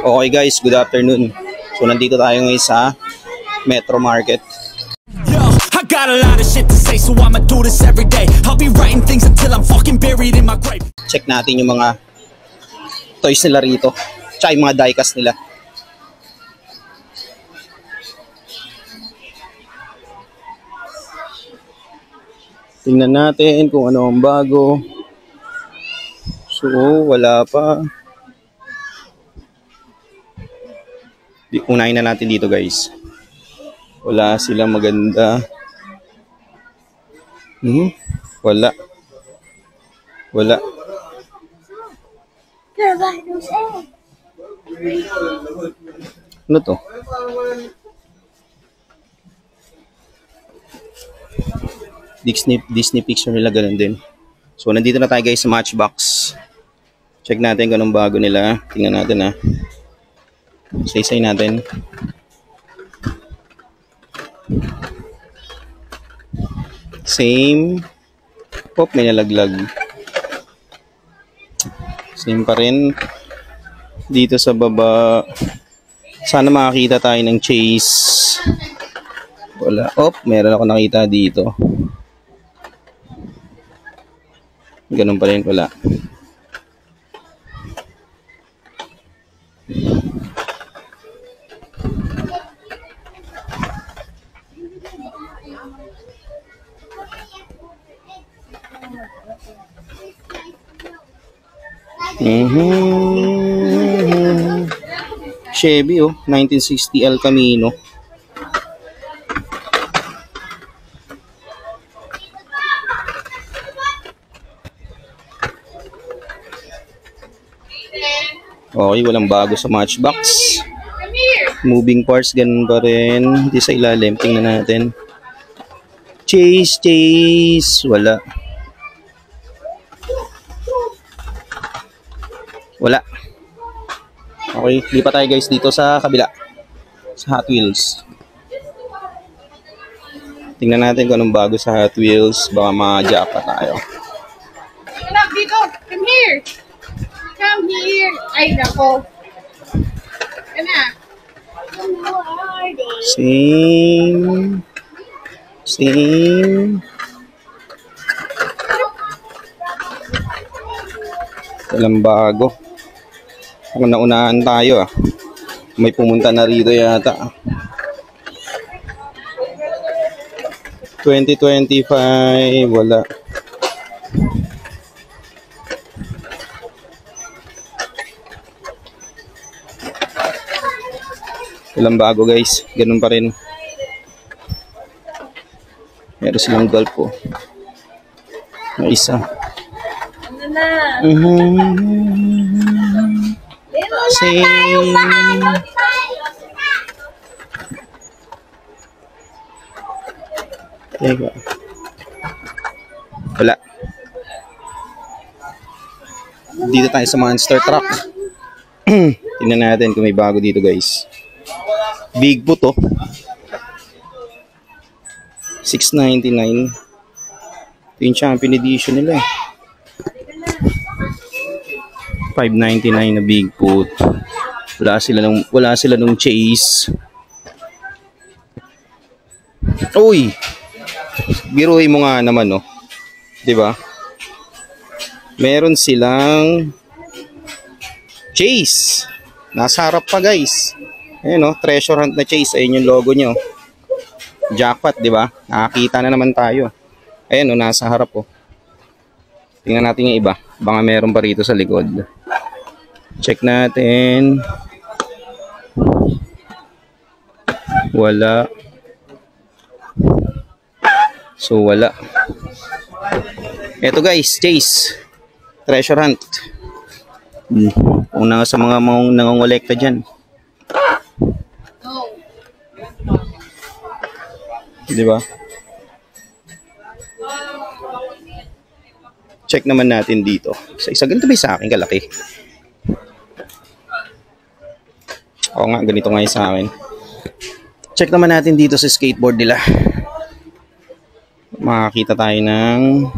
Okay guys, good afternoon. So nandito tayo ngayon sa Metro Market. Yo, I got a lot of shit to say, so I'ma do this every day. I'll be writing things until I'm fucking buried in my grave. Check natin yung mga toys nila rito. Tsaka yung mga diecast nila. Tingnan natin kung ano ang bago. So, wala pa. Unahin na natin dito guys. Wala silang maganda. Wala. Wala. Ano to? Disney picture nila, ganun din. So, nandito na tayo guys sa Matchbox. Check natin kung anong bago nila. Tingnan natin ha. Say natin. Same. Pop, may nalaglag. Same pa rin. Dito sa baba. Sana makakita tayo ng Chase. Wala. Meron ako nakita dito. Ganun pa rin, wala. Chevy 1960 El Camino. Okay, walang bago sa Matchbox. Moving parts, ganun pa rin. Di sa ilalim, tingnan natin. Chase. Wala. Wala. Okay, lipat tayo guys dito sa kabila. Sa Hot Wheels. Tingnan natin kung anong bago sa Hot Wheels. Baka ma-jack pa tayo. Anak, dito! Come here! Come here! Ay, nako. Anak. Same. Walang bago. Kung naunahan tayo May pumunta na rito yata. 2025, wala. Walang bago guys, ganun pa rin. Meron silang Golf na isa. Ano na? Same. Teka. Wala. Dito tayo sa monster truck. Tingnan natin kung may bago dito guys. Bigfoot $699. Ito yung champion edition nila $599 na Bigfoot. Wala sila nung Chase. Uy, biruhin mo nga naman 'di ba? Meron silang Chase. Nasa harap pa guys. Ayun Treasure Hunt na Chase. Ayun yung logo nyo. Jackpot, di ba? Nakakita na naman tayo. Ayun nasa harap Tingnan natin yung iba. Baka meron pa rito sa likod. Check natin. Wala. So wala. Eto guys, Chase. Treasure Hunt. Una sa mga nangongolekta dyan. Di ba? Check naman natin dito. Isa ganito ba sa akin kalaki? Oo nga, ganito nga yung sa akin. Check naman natin dito sa skateboard nila. Makakita tayo ng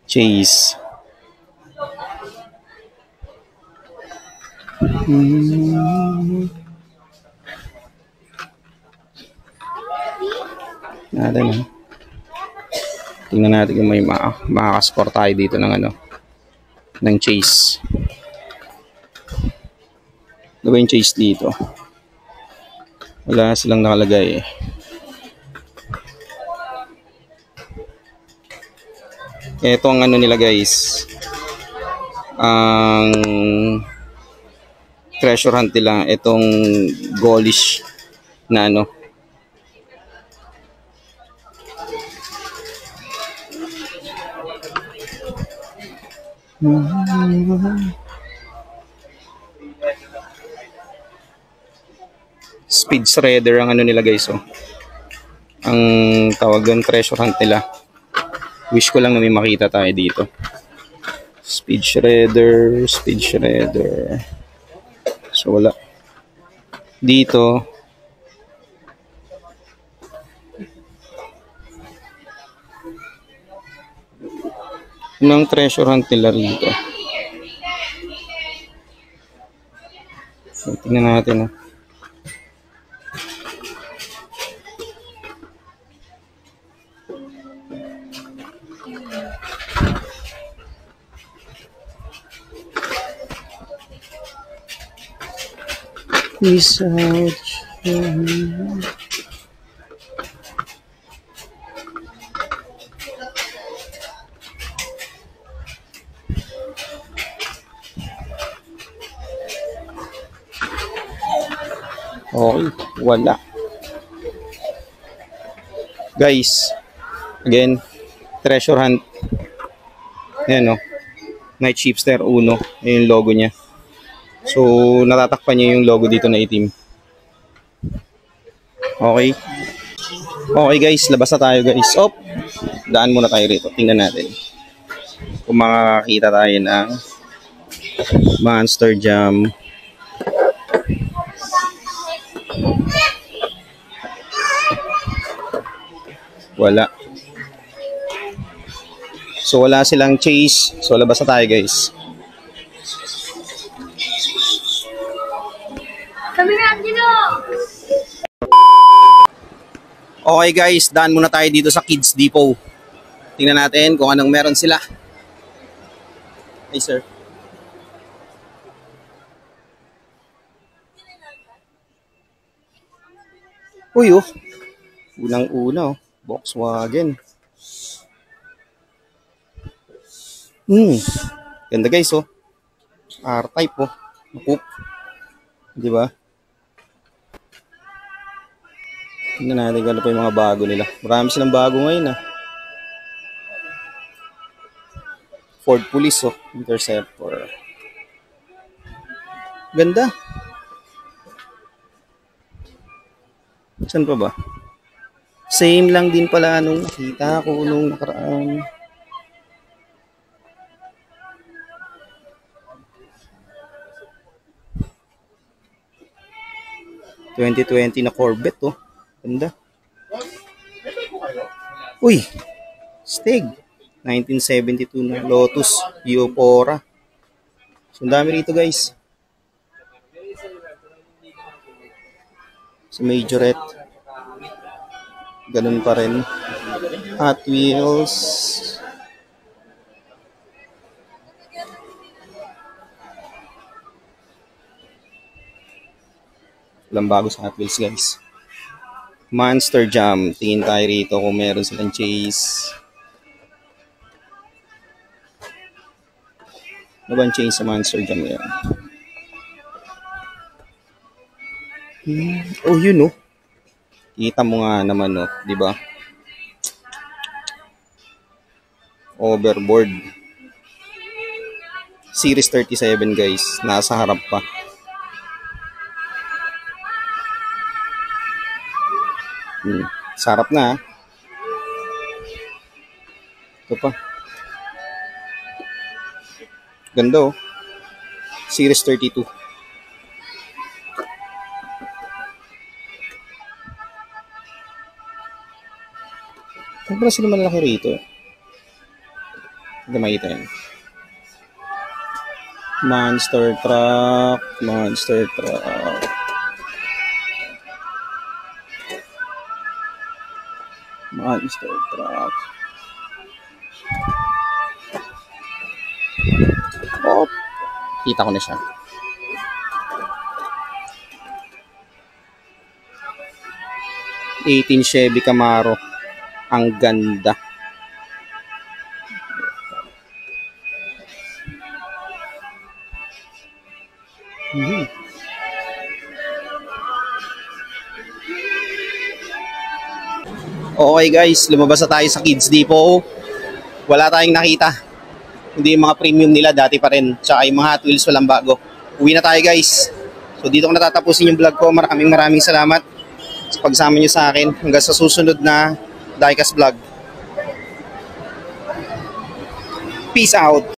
Chase. Natin, ha? Tingnan natin kung may makakascore tayo dito ng ano, ng chase. Ano ba yung chase dito? Wala silang nakalagay eh. Ito ang ano nila guys. Ang treasure hunt nila. Itong goldish na ano. Speed shredder ang ano nila guys oh. Ang tawag doon treasure hunt nila. Wish ko lang na may makita tayo dito. Speed shredder, speed shredder. So wala. Dito ng treasure hunt nila rito. So, tingnan natin oh. Peace out. Okay, wala. Guys, again, treasure hunt. Ayan o. Night Shipster 1. Ayan yung logo niya. So, natatakpan niya yung logo dito na itim. Okay. Okay guys, labas na tayo guys. Op! Daan muna tayo rito. Tingnan natin. Kung makakita tayo ng Monster Jam. Wala. So, wala silang chase. So, labas na tayo guys. Okay guys, daan muna tayo dito sa Kids Depot. Tingnan natin kung anong meron sila. Hey sir. Uy oh. Unang-una oh. Volkswagen. Ganda guys oh. R-Type oh. Coupe. Di ba? Tingnan natin kung ano pa yung mga bago nila. Marami silang bago ngayon ah. Ford Police oh. Interceptor. Ganda. Saan pa ba? Same lang din pala nung nakita ko nung nakaraan. ...2020 na Corvette oh. Ganda. Uy! Stig. 1972 na Lotus Eupora. So, ang dami rito guys. Sa Majorette. Ganun pa rin. Hot Wheels. Walang bago sa Hot Wheels guys. Monster Jam. Tingin tayo rito kung meron silang chase. Ano ba ang chase sa Monster Jam yan? Oh, yun oh. Kita mo nga naman oh, di ba? Overboard. Series 37 guys, nasa harap pa. Sarap na. Ito pa. Ganda oh. Series 32. Saan pala sila malaki rito? Hindi makita yan. Monster truck, monster truck. Monster truck. Oh, kita ko na siya. '18 Chevy Camaro. Ang ganda. Okay guys, lumabas na tayo sa Kids Depot. Wala tayong nakita. Hindi yung mga premium nila, dati pa rin. Tsaka yung mga Hot Wheels walang bago. Uwi na tayo guys. So dito ko natatapusin yung vlog ko. Maraming salamat sa pagsama nyo sa akin. Hanggang sa susunod na Diecast Vlog. Peace out!